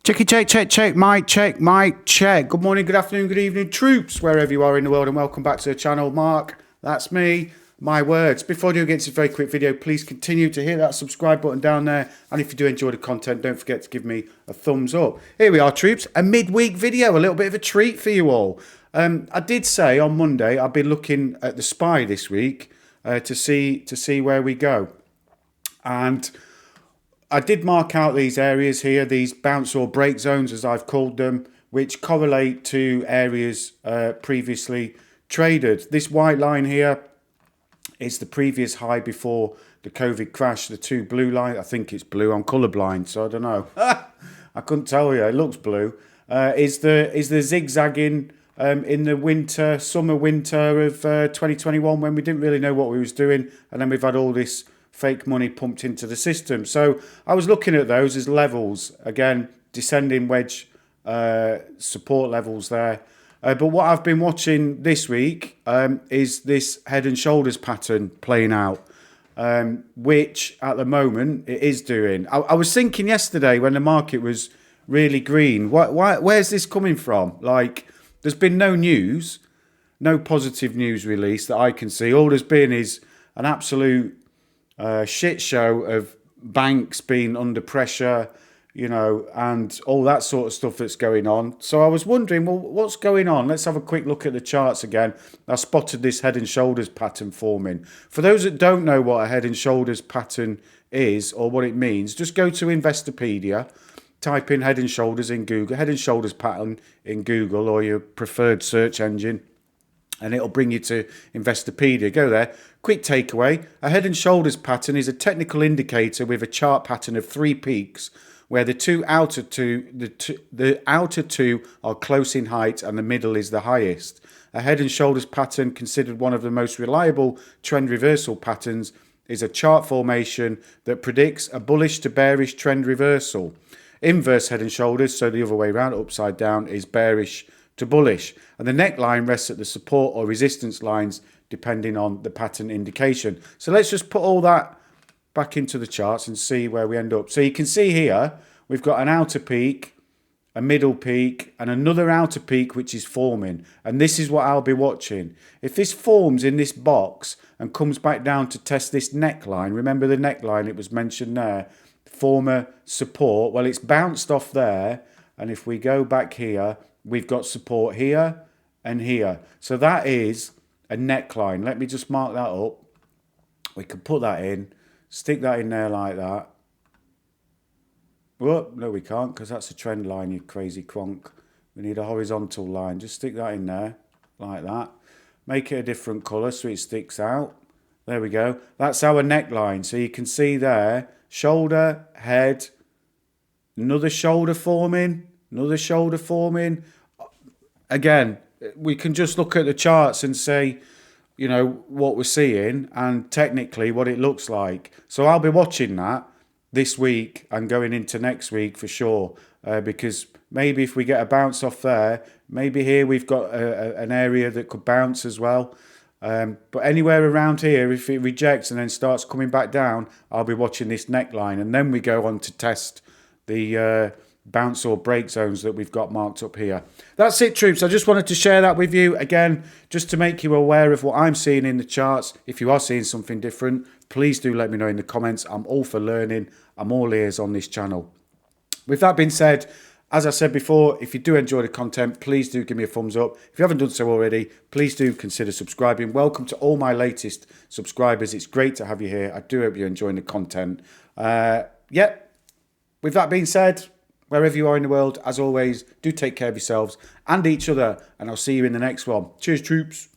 Checky, check, mic, check. Good morning, good afternoon, good evening, troops, wherever you are in the world, and welcome back to the channel. Mark, that's me, my words. Before I do get into a very quick video, please continue to hit that subscribe button down there, and if you do enjoy the content, don't forget to give me a thumbs up. Here we are, troops, a midweek video, a little bit of a treat for you all. I did say on Monday I've been looking at the SPY this week to see where we go, and I did mark out these areas here, these bounce or break zones as I've called them, which correlate to areas previously traded. This white line here is the previous high before the COVID crash. The two blue lines, I think it's blue, I'm colourblind, so I don't know. I couldn't tell you, it looks blue. Is the zigzagging in the summer winter of 2021 when we didn't really know what we was doing, and then we've had all this fake money pumped into the system. So I was looking at those as levels, again, descending wedge support levels there. But what I've been watching this week is this head and shoulders pattern playing out, which at the moment it is doing. I was thinking yesterday when the market was really green, where's this coming from? Like, there's been no news, no positive news release that I can see. All there's been is an absolute shit show of banks being under pressure, you know, and all that sort of stuff that's going on. So I was wondering, well, what's going on? Let's have a quick look at the charts again. I spotted this head and shoulders pattern forming. For those that don't know what a head and shoulders pattern is or what it means, just go to Investopedia, type in head and shoulders in Google, head and shoulders pattern in Google or your preferred search engine, and it'll bring you to Investopedia. Go there. Quick takeaway. A head and shoulders pattern is a technical indicator with a chart pattern of three peaks where the outer two are close in height and the middle is the highest. A head and shoulders pattern, considered one of the most reliable trend reversal patterns, is a chart formation that predicts a bullish to bearish trend reversal. Inverse head and shoulders, so the other way around, upside down, is bearish to bullish, and the neckline rests at the support or resistance lines depending on the pattern indication. So let's just put all that back into the charts and see where we end up. So you can see here we've got an outer peak, a middle peak, and another outer peak which is forming, and this is what I'll be watching. If this forms in this box and comes back down to test this neckline, remember the neckline, it was mentioned there, former support, well, it's bounced off there, and if we go back here, we've got support here and here. So that is a neckline. Let me just mark that up. We can put that in, stick that in there like that. Well, no, we can't, because that's a trend line, you crazy cronk. We need a horizontal line. Just stick that in there like that. Make it a different colour so it sticks out. There we go. That's our neckline. So you can see there, shoulder, head, another shoulder forming, another shoulder forming. Again, we can just look at the charts and say, you know, what we're seeing and technically what it looks like. So I'll be watching that this week and going into next week for sure, because maybe if we get a bounce off there, maybe here we've got an area that could bounce as well. But anywhere around here, if it rejects and then starts coming back down, I'll be watching this neckline, and then we go on to test the bounce or break zones that we've got marked up here. That's it, troops. I just wanted to share that with you again, just to make you aware of what I'm seeing in the charts. If you are seeing something different, please do let me know in the comments. I'm all for learning. I'm all ears on this channel. With that being said, as I said before, if you do enjoy the content, please do give me a thumbs up. If you haven't done so already, please do consider subscribing. Welcome to all my latest subscribers. It's great to have you here. I do hope you're enjoying the content. With that being said, wherever you are in the world, as always, do take care of yourselves and each other, and I'll see you in the next one. Cheers, troops.